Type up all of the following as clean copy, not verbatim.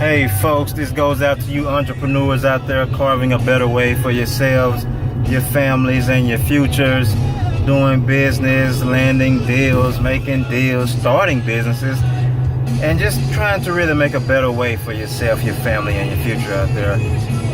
Hey folks, this goes out to you entrepreneurs out there carving a better way for yourselves, your families, and your futures, doing business, landing deals, making deals, starting businesses, and just trying to really make a better way for yourself, your family, and your future out there.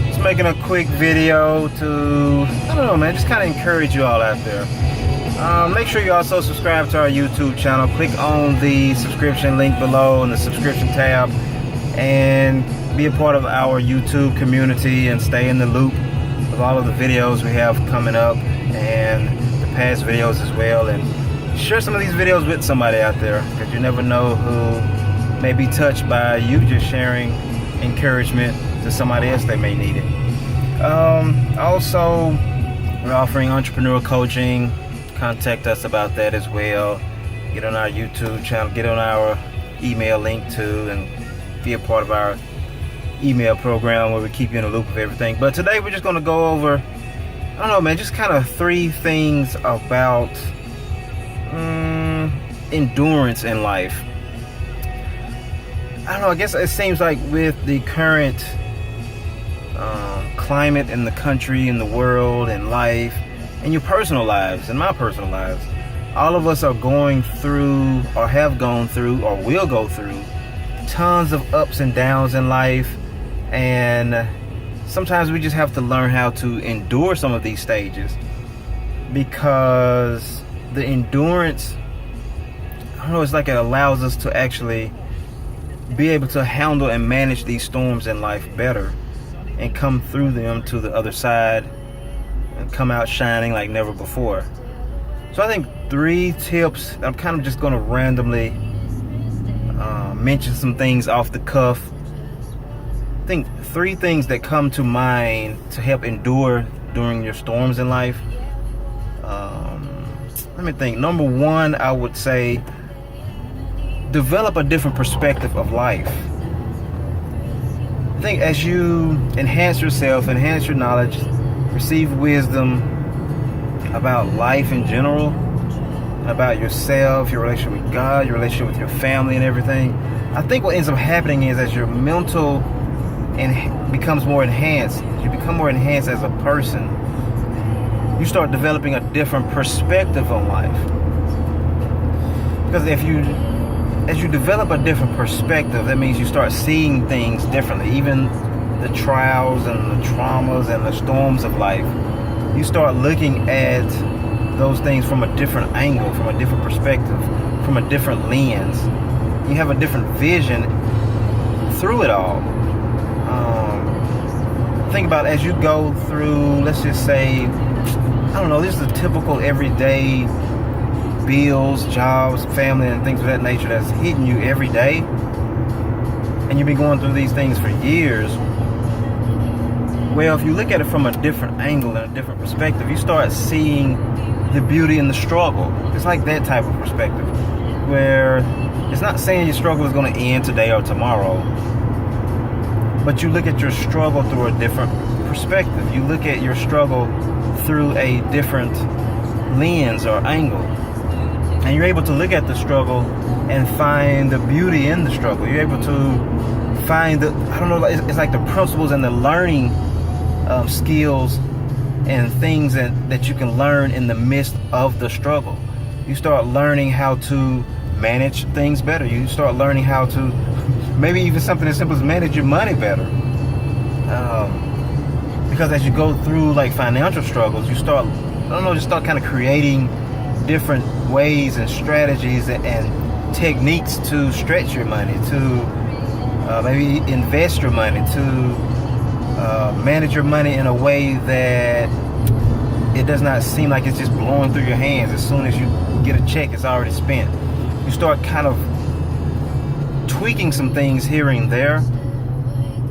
Just making a quick video to, just kind of encourage you all out there. Make sure you also subscribe to our YouTube channel. Click on the subscription link below in the subscription tab and be a part of our YouTube community and stay in the loop of all of the videos we have coming up and the past videos as well. And share some of these videos with somebody out there, because you never know who may be touched by you just sharing encouragement to somebody else that may need it. Also, we're offering entrepreneur coaching. Contact us about that as well. Get on our YouTube channel, get on our email link too, and be a part of our email program where we keep you in the loop of everything. But today we're just going to go over, just kind of 3 things about endurance in life. I guess it seems like with the current climate in the country, in the world, in life, in your personal lives, in my personal lives, all of us are going through, or have gone through, or will go through tons of ups and downs in life. And sometimes we just have to learn how to endure some of these stages, because the endurance, it's like it allows us to actually be able to handle and manage these storms in life better and come through them to the other side and come out shining like never before. So I think 3 tips. I'm kind of just going to randomly mention some things off the cuff. I think 3 things that come to mind to help endure during your storms in life. Let me think. Number 1, I would say develop a different perspective of life. I think as you enhance yourself, enhance your knowledge, receive wisdom about life in general, about yourself, your relationship with God, your relationship with your family and everything, I think what ends up happening is, as your mental becomes more enhanced, you become more enhanced as a person, you start developing a different perspective on life. Because as you develop a different perspective, that means you start seeing things differently. Even the trials and the traumas and the storms of life, you start looking at those things from a different angle, from a different perspective, from a different lens. You have a different vision through it all. Think about as you go through, let's just say, this is a typical everyday bills, jobs, family, and things of that nature that's hitting you every day, and you've been going through these things for years. Well, if you look at it from a different angle and a different perspective, you start seeing the beauty in the struggle. It's like that type of perspective, where it's not saying your struggle is going to end today or tomorrow, but you look at your struggle through a different perspective. You look at your struggle through a different lens or angle, and you're able to look at the struggle and find the beauty in the struggle. You're able to find it's like the principles and the learning skills and things that you can learn in the midst of the struggle. You start learning how to manage things better. You start learning how to, maybe even something as simple as manage your money better. Because as you go through like financial struggles, you start, kind of creating different ways and strategies and techniques to stretch your money, to maybe invest your money, to manage your money in a way that it does not seem like it's just blowing through your hands. As soon as you get a check, it's already spent. You start kind of tweaking some things here and there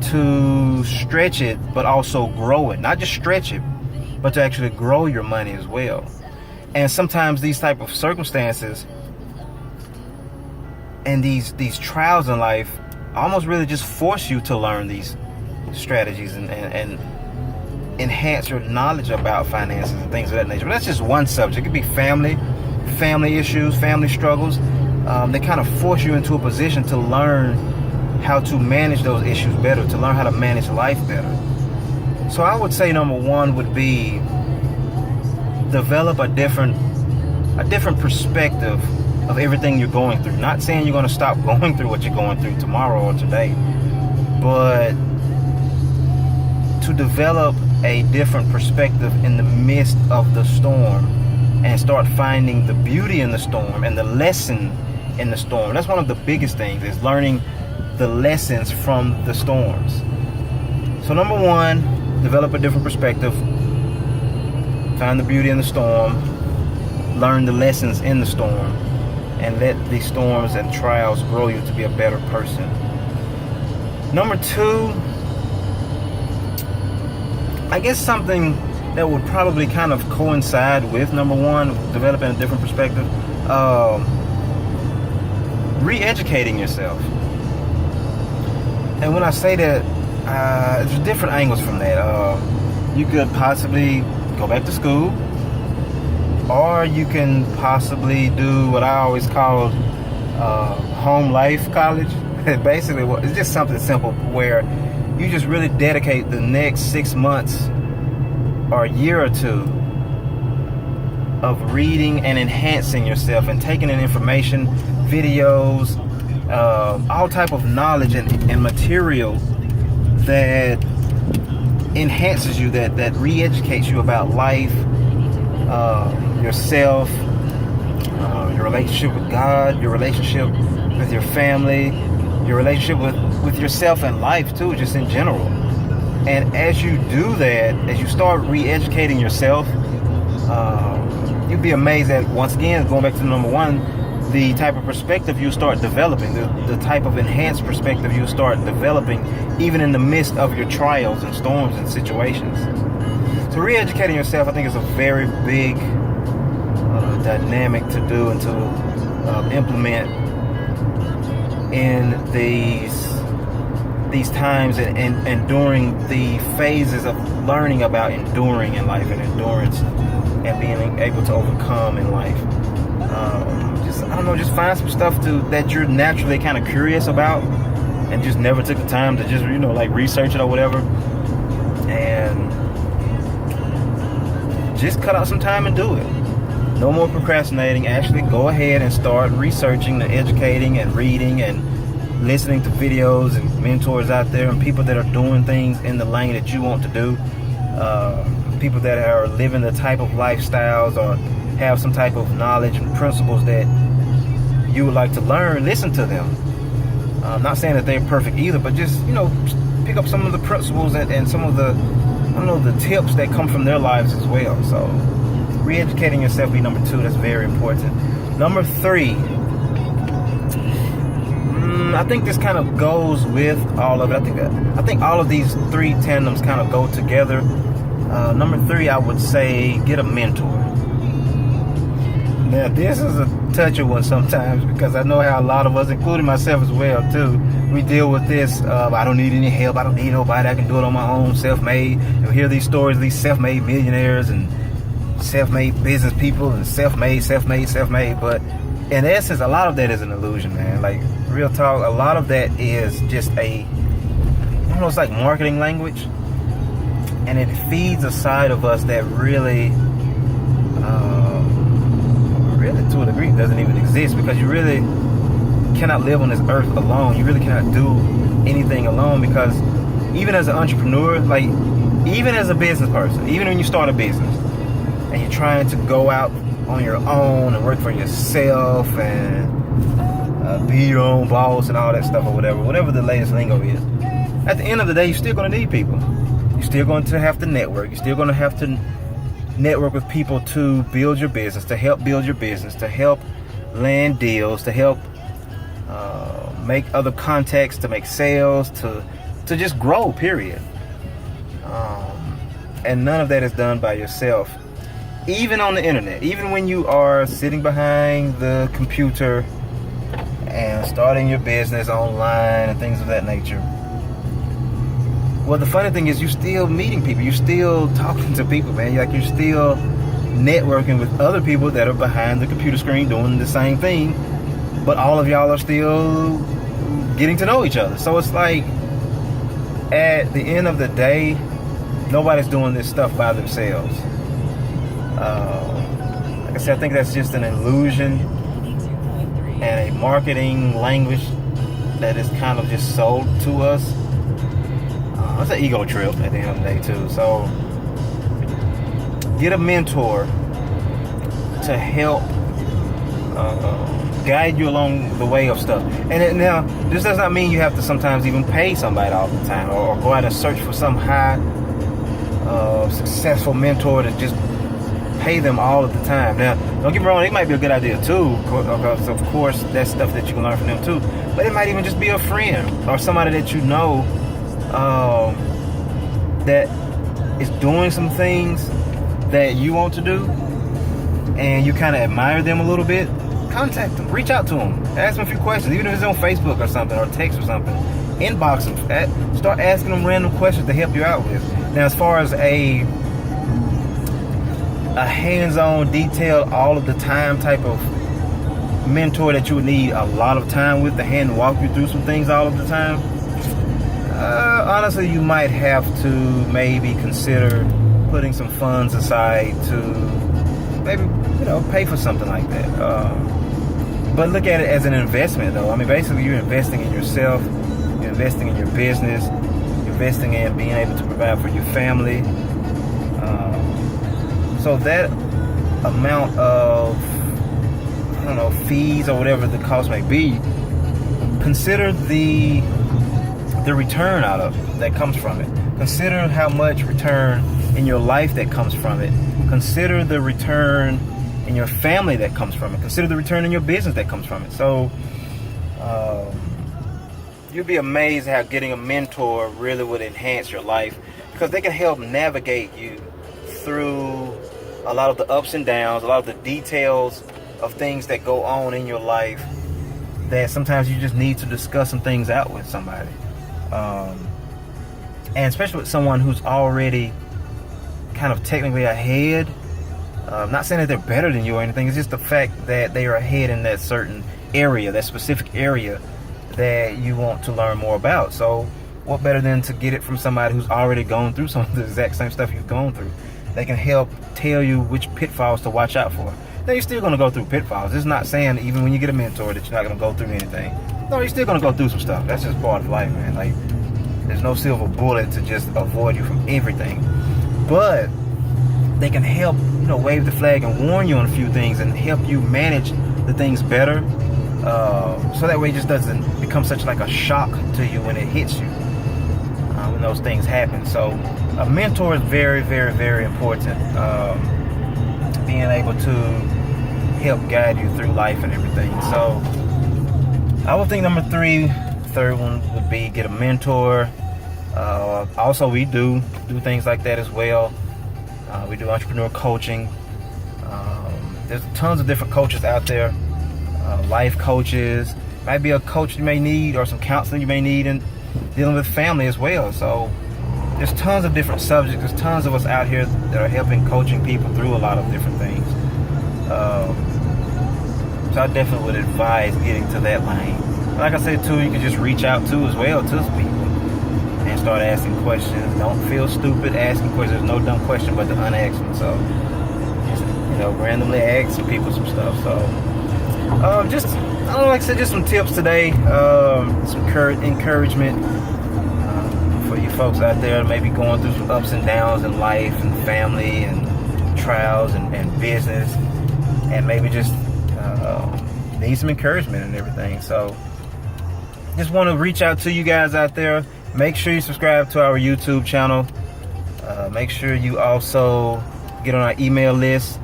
to stretch it, but also grow it. Not just stretch it, but to actually grow your money as well. And sometimes these type of circumstances and these trials in life almost really just force you to learn these strategies and enhance your knowledge about finances and things of that nature. But that's just one subject. It could be family issues, family struggles. They kind of force you into a position to learn how to manage those issues better, to learn how to manage life better. So I would say number one would be develop a different perspective of everything you're going through. Not saying you're going to stop going through what you're going through tomorrow or today, but to develop a different perspective in the midst of the storm and start finding the beauty in the storm and the lesson in the storm. That's one of the biggest things, is learning the lessons from the storms. So number one, develop a different perspective, find the beauty in the storm, learn the lessons in the storm, and let the storms and trials grow you to be a better person. Number two, I guess something that would probably kind of coincide with number one, developing a different perspective, re-educating yourself. And when I say that, there's different angles from that. You could possibly go back to school, or you can possibly do what I always called home life college. Basically, it's just something simple where you just really dedicate the next 6 months or a year or two of reading and enhancing yourself and taking in information, videos, all type of knowledge and material that enhances you, that re-educates you about life, yourself, your relationship with God, your relationship with your family, your relationship with yourself and life too, just in general. And as you do that, as you start re-educating yourself, you'd be amazed at, once again, going back to number one, the type of perspective you start developing, the type of enhanced perspective you start developing, even in the midst of your trials and storms and situations. So re-educating yourself, I think, is a very big dynamic to do and to implement in these times and during the phases of learning about enduring in life and endurance and being able to overcome in life. Just find some stuff that you're naturally kind of curious about and just never took the time to just, research it or whatever. And just cut out some time and do it. No more procrastinating. Actually go ahead and start researching and educating and reading and listening to videos and mentors out there and people that are doing things in the lane that you want to do. People that are living the type of lifestyles or have some type of knowledge and principles that you would like to learn. Listen to them. I'm not saying that they're perfect either, but just, pick up some of the principles and some of the, the tips that come from their lives as well. So re-educating yourself be number two. That's very important. Number three, I think this kind of goes with all of it. I think all of these three tandems kind of go together. Number three, I would say get a mentor. Now, this is a touchy one sometimes because I know how a lot of us, including myself as well too, we deal with this. I don't need any help. I don't need nobody. I can do it on my own, self-made. You hear these stories, these self-made millionaires and self-made business people and self-made. But in essence, a lot of that is an illusion, man. Like, real talk, a lot of that is just almost like marketing language. And it feeds a side of us that really to a degree doesn't even exist, because you really cannot live on this earth alone. You really cannot do anything alone, because even as an entrepreneur, like even as a business person, even when you start a business and you're trying to go out on your own and work for yourself and be your own boss and all that stuff or whatever the latest lingo is, at the end of the day, you're still going to need people. You're still going to have to network. You're still going to have to network with people to build your business, to help build your business, to help land deals, to help make other contacts, to make sales, to just grow, period. And none of that is done by yourself. Even on the internet, even when you are sitting behind the computer and starting your business online and things of that nature. Well, the funny thing is you're still meeting people. You're still talking to people, man. Like, you're still networking with other people that are behind the computer screen doing the same thing. But all of y'all are still getting to know each other. So it's like, at the end of the day, nobody's doing this stuff by themselves. Like I said, I think that's just an illusion and a marketing language that is kind of just sold to us. It's an ego trip at the end of the day too. So get a mentor to help guide you along the way of stuff. And now, this does not mean you have to sometimes even pay somebody all the time, or go out and search for some high successful mentor to just pay them all of the time. Now, don't get me wrong, it might be a good idea too, because of course that's stuff that you can learn from them too. But it might even just be a friend or somebody that you know that is doing some things that you want to do, and you kind of admire them a little bit. Contact them, reach out to them, ask them a few questions, even if it's on Facebook or something, or text or something. Inbox them, start asking them random questions to help you out with. Now, as far as a hands-on, detailed, all of the time type of mentor that you would need a lot of time with, to hand walk you through some things all of the time, honestly, you might have to maybe consider putting some funds aside to maybe, pay for something like that. But look at it as an investment, though. I mean, basically, you're investing in yourself, you're investing in your business, you're investing in being able to provide for your family. So that amount of, fees or whatever the cost may be, consider the return out of it that comes from it. Consider how much return in your life that comes from it. Consider the return in your family that comes from it. Consider the return in your business that comes from it. So you'll be amazed how getting a mentor really would enhance your life, because they can help navigate you through a lot of the ups and downs, a lot of the details of things that go on in your life that sometimes you just need to discuss some things out with somebody. And especially with someone who's already kind of technically ahead. Not saying that they're better than you or anything. It's just the fact that they are ahead in that certain area, that specific area that you want to learn more about. So what better than to get it from somebody who's already gone through some of the exact same stuff you've gone through. They can help tell you which pitfalls to watch out for. Now, you're still going to go through pitfalls. It's not saying even when you get a mentor that you're not going to go through anything. No, you're still going to go through some stuff. That's just part of life, man. Like, there's no silver bullet to just avoid you from everything. But they can help, wave the flag and warn you on a few things and help you manage the things better. So that way it just doesn't become such like a shock to you when it hits you, when those things happen. So a mentor is very, very, very important. Being able to help guide you through life and everything. So I would think number third one would be get a mentor. Also, we do things like that as well. We do entrepreneur coaching. There's tons of different coaches out there. Life coaches. Might be a coach you may need, or some counseling you may need in dealing with family as well. So there's tons of different subjects. There's tons of us out here that are helping coaching people through a lot of different things. So I definitely would advise getting to that lane. Like I said too, you can just reach out to as well to people and start asking questions. Don't feel stupid asking questions. There's no dumb question but to unask them. So just randomly ask some people some stuff. So just, like I said, just some tips today, some encouragement for you folks out there maybe going through some ups and downs in life and family and trials and business, and maybe just need some encouragement and everything. So just want to reach out to you guys out there. Make sure you subscribe to our YouTube channel. Make sure you also get on our email list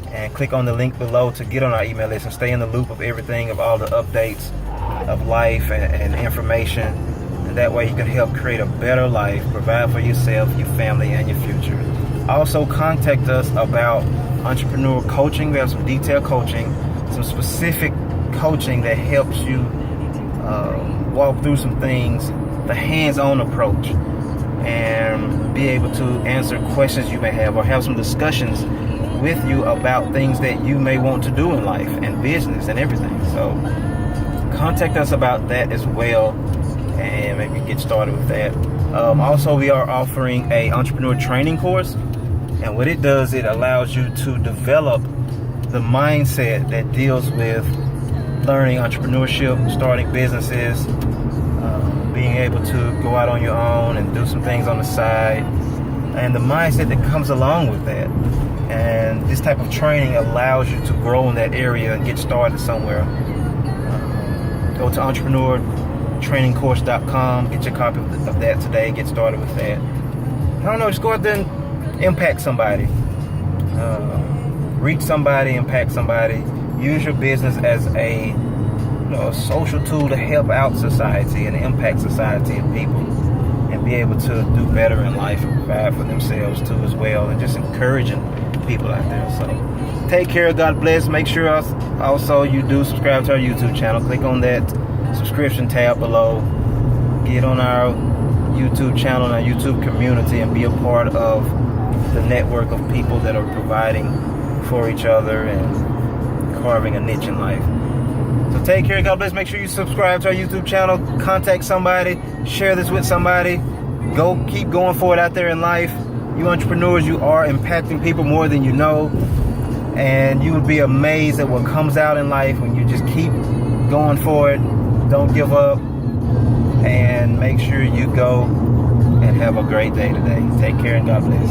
and click on the link below to get on our email list and stay in the loop of everything, of all the updates of life and information. And that way you can help create a better life, provide for yourself, your family, and your future. Also contact us about entrepreneur coaching. We have some detailed coaching, some specific coaching that helps you walk through some things, the hands-on approach, and be able to answer questions you may have or have some discussions with you about things that you may want to do in life and business and everything. So contact us about that as well. and maybe get started with that. Also, we are offering a entrepreneur training course, and what it does, it allows you to develop the mindset that deals with learning entrepreneurship, starting businesses, being able to go out on your own and do some things on the side, and the mindset that comes along with that. And this type of training allows you to grow in that area and get started somewhere. Go to entrepreneurtrainingcourse.com, get your copy of that today, get started with that. I don't know, just go out there and impact somebody. Reach somebody, impact somebody. Use your business as a social tool to help out society and impact society and people, and be able to do better in life and provide for themselves too as well, and just encouraging people out there. So take care, God bless. Make sure also you do subscribe to our YouTube channel. Click on that subscription tab below. Get on our YouTube channel and our YouTube community and be a part of the network of people that are providing for each other and carving a niche in life. So take care, God bless. Make sure you subscribe to our YouTube channel. Contact somebody. Share this with somebody. Keep going forward out there in life. You entrepreneurs, you are impacting people more than you know. And you would be amazed at what comes out in life when you just keep going forward. Don't give up. And make sure you go and have a great day today. Take care and God bless.